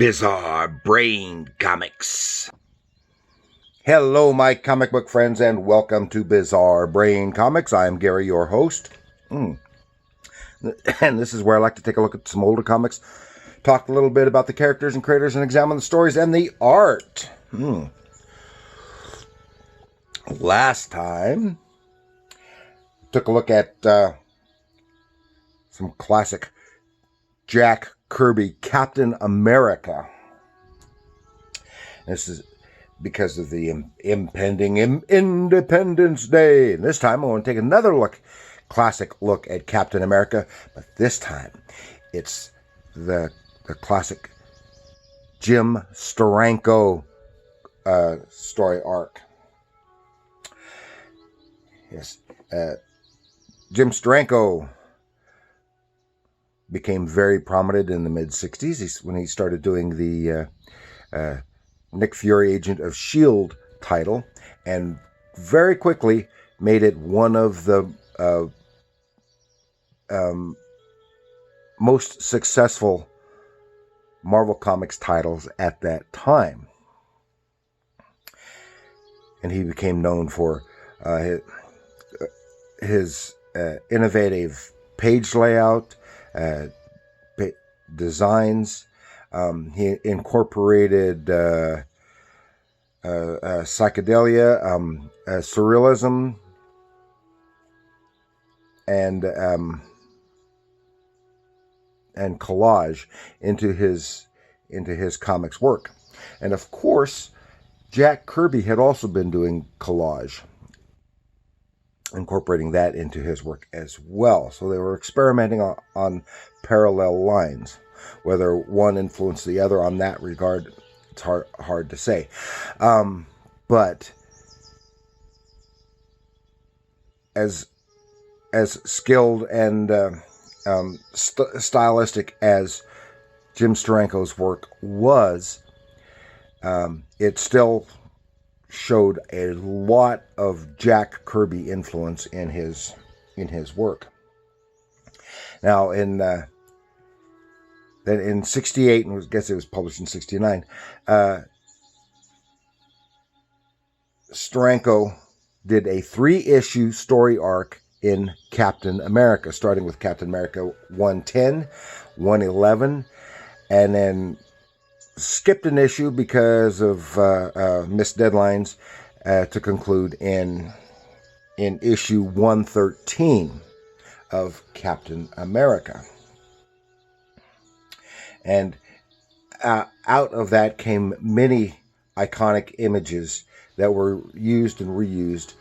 Bizarre Brain Comics. Hello, my comic book friends, and welcome to Bizarre Brain Comics. I am Gary, your host. And this is where I like to take a look at some older comics, talk a little bit about the characters and creators, and examine the stories and the art. Last time, took a look at some classic Jack Kirby Captain America. This is because of the impending Independence Day. And this time I want to take another classic look at Captain America, but this time it's the classic Jim Steranko story arc. Yes, Jim Steranko became very prominent in the mid-60s when he started doing the Nick Fury Agent of S.H.I.E.L.D. title, and very quickly made it one of the most successful Marvel Comics titles at that time. And he became known for his innovative page layout, designs. He incorporated psychedelia, surrealism, and collage into his comics work. And of course, Jack Kirby had also been doing collage, incorporating that into his work as well. So they were experimenting on parallel lines. Whether one influenced the other on that regard, it's hard to say. But as skilled and stylistic as Jim Steranko's work was, it still showed a lot of Jack Kirby influence in his work. Now, in 68, and I guess it was published in 69, Steranko did a 3-issue story arc in Captain America, starting with Captain America 110, 111, and then skipped an issue because of missed deadlines to conclude in issue 113 of Captain America. And out of that came many iconic images that were used and reused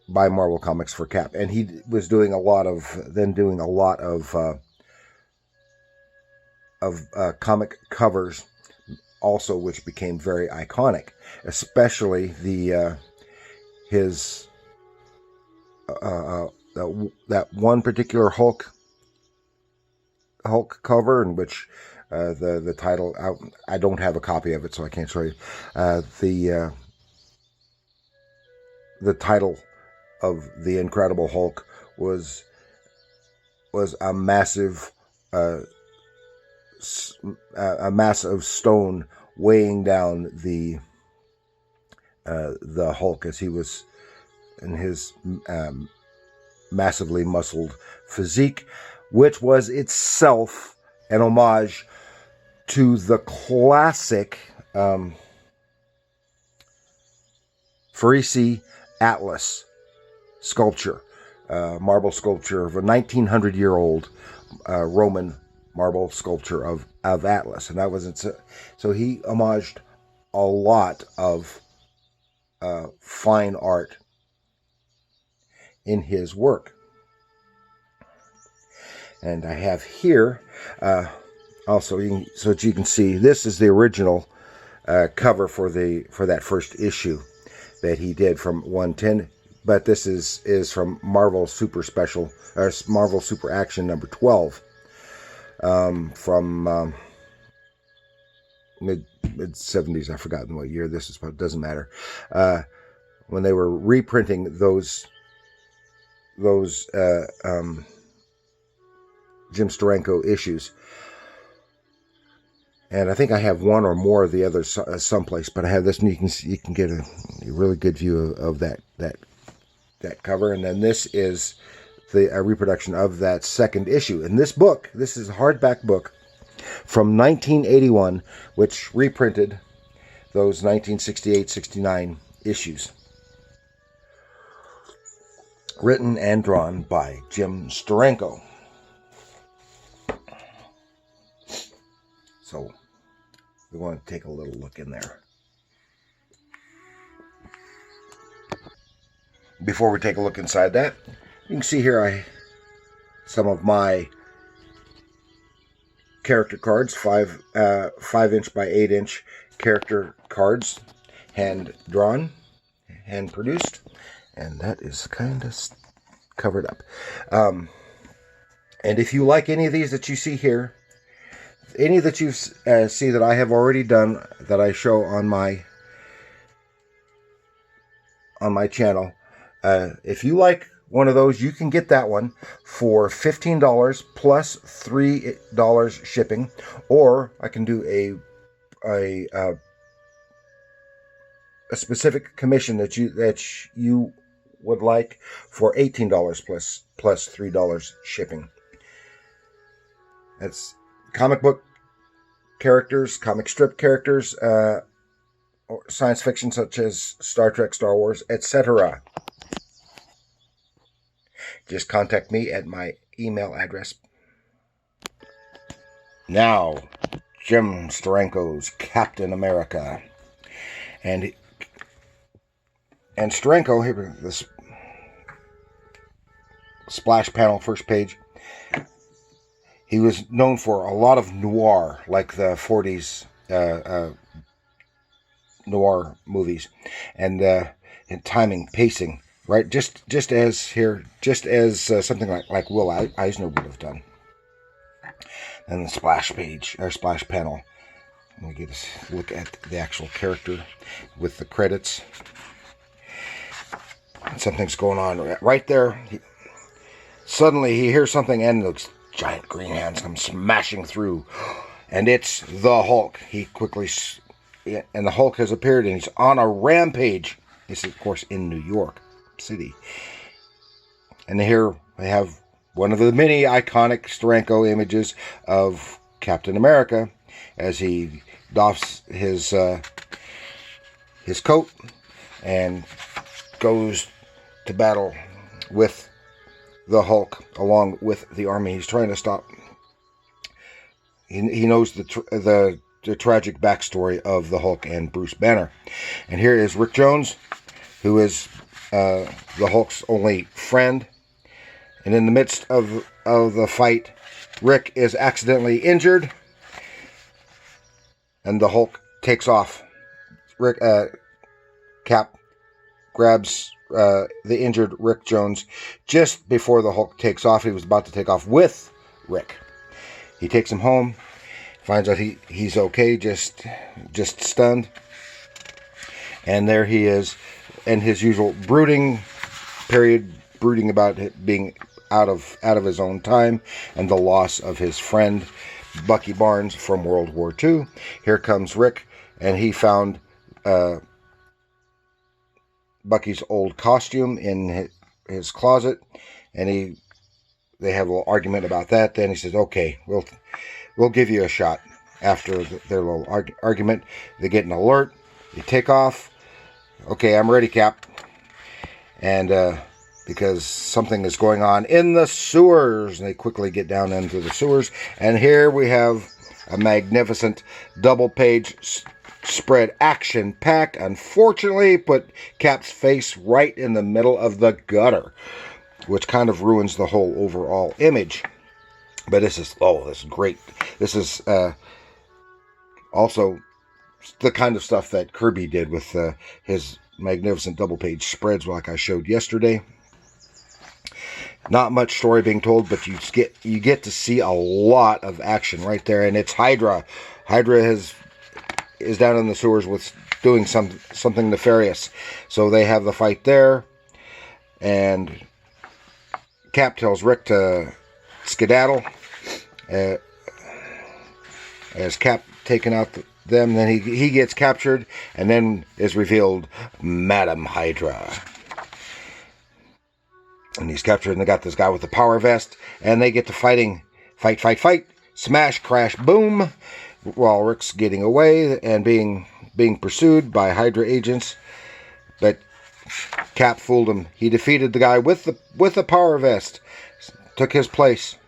by Marvel Comics for Cap. And he was doing a lot of comic covers also, which became very iconic, especially that one particular Hulk cover, in which the title, I don't have a copy of it, so I can't show you. The title of the Incredible Hulk was a massive mass of stone weighing down the Hulk as he was in his massively muscled physique, which was itself an homage to the classic Farisi Atlas sculpture, marble sculpture of a 1900-year-old Roman marble sculpture of Atlas. And that wasn't so he homaged a lot of fine art in his work. And I have here also, so that you can see, this is the original cover for that first issue that he did from 110, but this is from Marvel Super Special, or Marvel Super Action number 12, from mid 70s. I've forgotten what year this is, but it doesn't matter. When they were reprinting those Jim Steranko issues. And I think I have one or more of the others someplace, but I have this, and you can get a really good view of that cover. And then this is the reproduction of that second issue. And this book, this is a hardback book from 1981, which reprinted those 1968-69 issues. Written and drawn by Jim Steranko. So we want to take a little look in there. Before we take a look inside that, you can see here some of my character cards, 5-inch by 8-inch character cards, hand drawn, hand produced, and that is kind of covered up. And if you like any of these that you see here, any that you see that I have already done, that I show on my channel, if you like one of those, you can get that one for $15 plus $3 shipping, or I can do a specific commission that you would like for $18 plus $3 shipping. That's comic book characters, comic strip characters, science fiction such as Star Trek, Star Wars, etc. Just contact me at my email address. Now, Jim Steranko's Captain America. And Steranko, here, this splash panel, first page. He was known for a lot of noir, like the 40s noir movies, and timing, pacing, right? Just as something like Will Eisner would have done. And the splash page, or splash panel. Let me get a look at the actual character with the credits. Something's going on right there. Suddenly he hears something, and those giant green hands come smashing through, and it's the Hulk. He quickly, and the Hulk has appeared, and he's on a rampage. This is, of course, in New York City. And here we have one of the many iconic Steranko images of Captain America as he doffs his coat and goes to battle with the Hulk along with the army. He's trying to stop. He knows the tragic backstory of the Hulk and Bruce Banner. And here is Rick Jones, who is the Hulk's only friend. And in the midst of the fight, Rick is accidentally injured, and the Hulk takes off. Cap grabs the injured Rick Jones just before the Hulk takes off. He was about to take off with Rick. He takes him home, finds out he's okay, just stunned, and there he is in his usual brooding about it being out of his own time and the loss of his friend Bucky Barnes from World War II. Here comes Rick, and he found Bucky's old costume in his closet, and they have a little argument about that. Then he says, "Okay, we'll give you a shot." After their little argument, they get an alert. They take off. "Okay, I'm ready, Cap." And because something is going on in the sewers, and they quickly get down into the sewers. And here we have a magnificent double-page spread, action-packed. Unfortunately, put Cap's face right in the middle of the gutter, which kind of ruins the whole overall image. But this is great. This is also the kind of stuff that Kirby did with his magnificent double-page spreads, like I showed yesterday. Not much story being told, but you get to see a lot of action right there, and it's Hydra. Hydra is down in the sewers with doing something nefarious. So they have the fight there, and Cap tells Rick to skedaddle, as Cap taken out them. Then he gets captured, and then is revealed Madam Hydra. And he's captured, and they got this guy with the power vest, and they get to fight, smash, crash, boom, while Rick's getting away and being pursued by Hydra agents. But Cap fooled him. He defeated the guy with the power vest, took his place,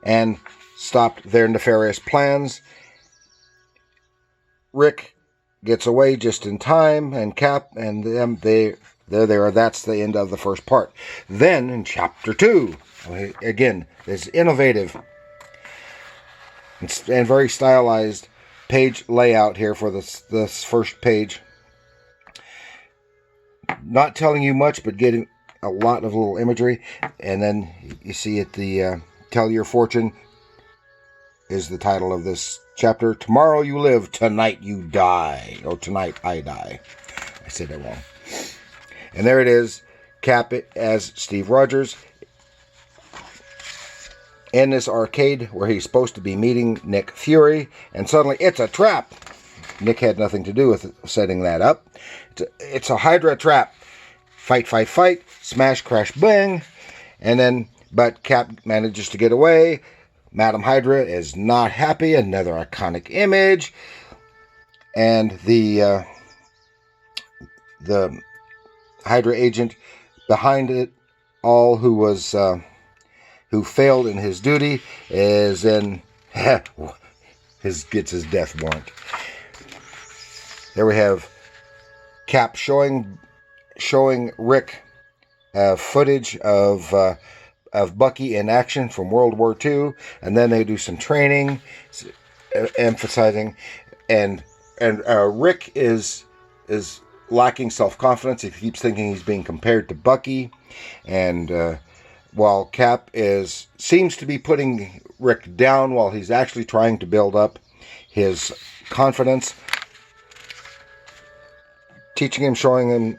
and stopped their nefarious plans. Rick gets away just in time, and Cap and them, there they are. That's the end of the first part. Then in chapter 2, again, this innovative and very stylized page layout here for this first page. Not telling you much, but getting a lot of little imagery. And then you see at the Tell Your Fortune is the title of this chapter. Tomorrow you live, tonight you die. Or tonight I die. I said that wrong. And there it is, Cap as Steve Rogers in this arcade where he's supposed to be meeting Nick Fury, and suddenly it's a trap. Nick had nothing to do with setting that up. It's a Hydra trap. Fight, smash, crash, bang, but Cap manages to get away. Madam Hydra is not happy. Another iconic image, and the Hydra agent behind it all, who failed in his duty, is in gets his death warrant. There we have Cap showing Rick footage of Bucky in action from World War II, and then they do some training, emphasizing, and Rick is lacking self-confidence. He keeps thinking he's being compared to Bucky, and while Cap seems to be putting Rick down, while he's actually trying to build up his confidence, teaching him, showing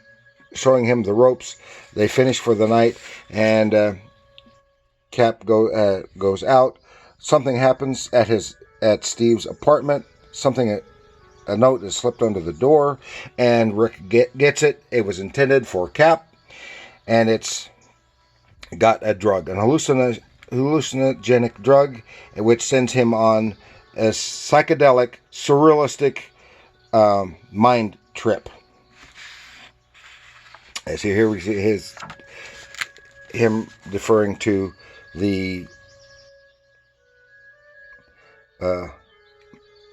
him the ropes. They finish for the night, and Cap goes out. Something happens at Steve's apartment. A note is slipped under the door, and Rick gets it. It was intended for Cap, and it's got a drug, an hallucinogenic drug, which sends him on a psychedelic, surrealistic mind trip. As here we see him deferring to the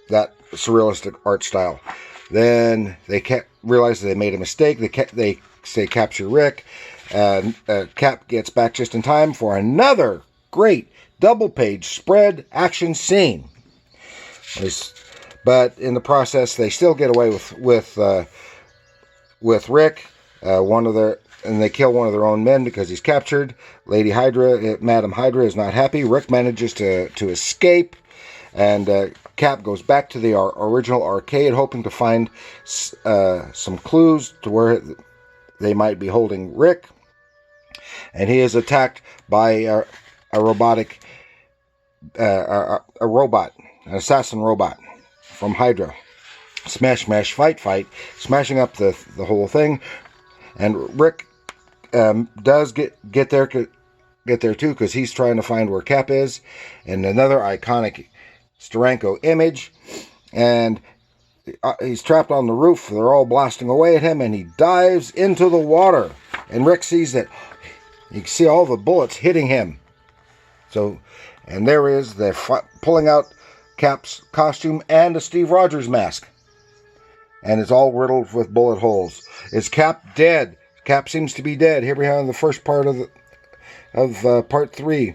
that surrealistic art style. Then they realize that they made a mistake. They say capture Rick. Cap gets back just in time for another great double-page spread action scene. But in the process, they still get away with Rick. And they kill one of their own men because he's captured. Madam Hydra is not happy. Rick manages to escape, and Cap goes back to the original arcade, hoping to find some clues to where they might be holding Rick. And he is attacked by a robot, an assassin robot from Hydra. Smash, fight, smashing up the whole thing. And Rick does get there too, because he's trying to find where Cap is. And another iconic Steranko image, and he's trapped on the roof. They're all blasting away at him, and he dives into the water. And Rick sees that. You can see all the bullets hitting him. And there is, they're pulling out Cap's costume and a Steve Rogers mask. And it's all riddled with bullet holes. Is Cap dead? Cap seems to be dead. Here we have the first part of part 3.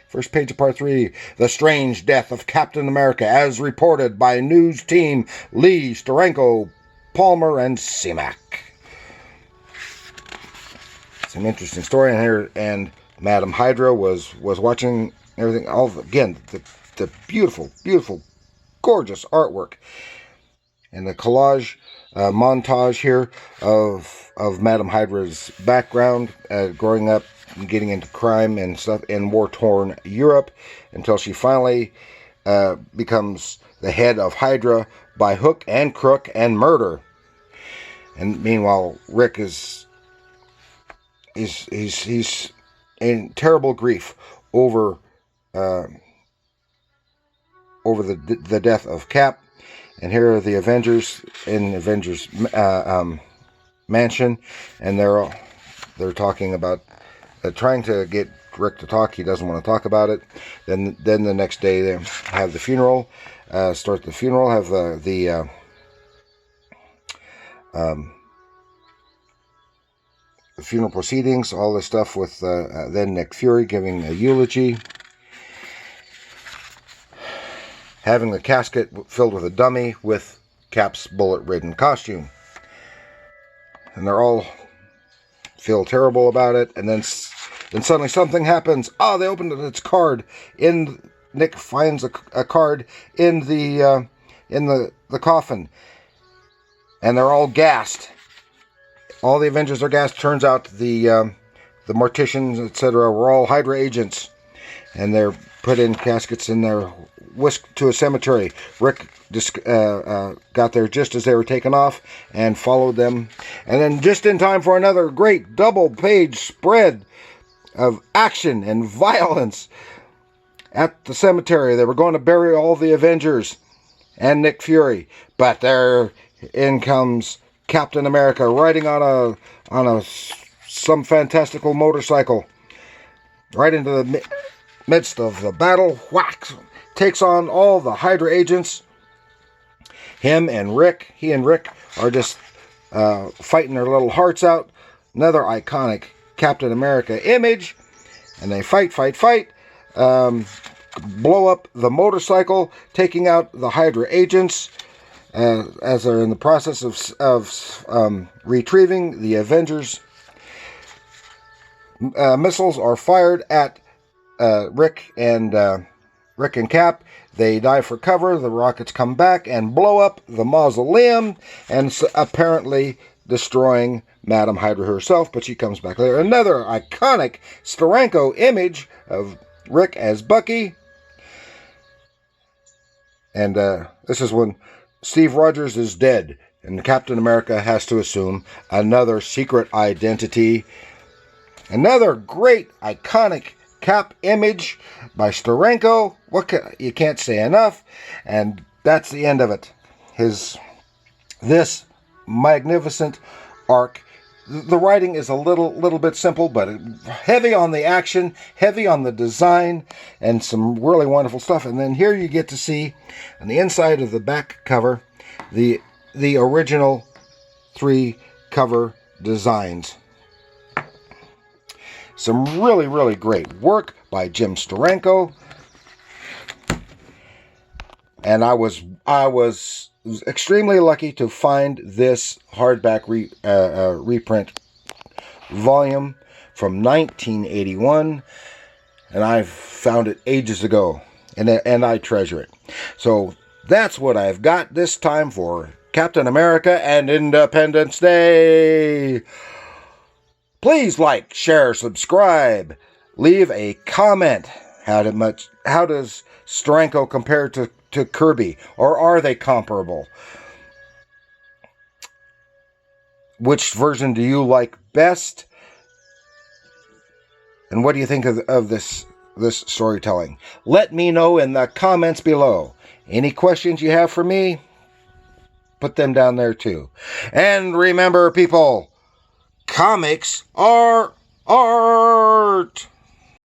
First page of part 3. The strange death of Captain America, as reported by news team Lee, Steranko, Palmer, and Simak. Some interesting story in here, and Madam Hydra was watching everything. Again, the beautiful, gorgeous artwork, and the collage montage here of Madam Hydra's background, growing up and getting into crime and stuff in war-torn Europe, until she finally becomes the head of Hydra by hook and crook and murder. And meanwhile, Rick is in terrible grief over the death of Cap. And here are the Avengers in Avengers Mansion, and they're talking about trying to get Rick to talk. He doesn't want to talk about it. Then the next day they have the funeral. Start the funeral. Have the funeral proceedings. All this stuff with then Nick Fury giving a eulogy. Having the casket filled with a dummy with Cap's bullet-ridden costume. And they're all feel terrible about it. And then suddenly something happens. Oh, they opened its card. Nick finds a card in the coffin. And they're all gassed. All the Avengers are gassed. Turns out the morticians, etc., were all Hydra agents. And they're put in caskets and they're whisked to a cemetery. Rick got there just as they were taken off and followed them. And then just in time for another great double-page spread of action and violence at the cemetery. They were going to bury all the Avengers and Nick Fury. But there in comes Captain America riding on some fantastical motorcycle right into the midst of the battle. Whack! Takes on all the Hydra agents. He and Rick are just fighting their little hearts out. Another iconic Captain America image. And they fight. Blow up the motorcycle, taking out the Hydra agents as they're in the process of retrieving the Avengers. Missiles are fired at Rick and Cap. They dive for cover. The rockets come back and blow up the mausoleum, and apparently destroying Madam Hydra herself, but she comes back later. Another iconic Steranko image of Rick as Bucky. And this is when Steve Rogers is dead, and Captain America has to assume another secret identity. Another great iconic Cap image by Steranko. You can't say enough. And that's the end of it. This magnificent arc. The writing is a little bit simple, but heavy on the action, heavy on the design, and some really wonderful stuff. And then here you get to see on the inside of the back cover the original 3 cover designs. Some really great work by Jim Steranko. And I was extremely lucky to find this hardback reprint volume from 1981, and I found it ages ago, and I treasure it. So that's what I've got this time for Captain America and Independence Day. Please like, share, subscribe, leave a comment. How does Steranko compare to Kirby, or are they comparable? Which version do you like best? And what do you think of this storytelling? Let me know in the comments below. Any questions you have for me? Put them down there too. And remember, people, comics are art.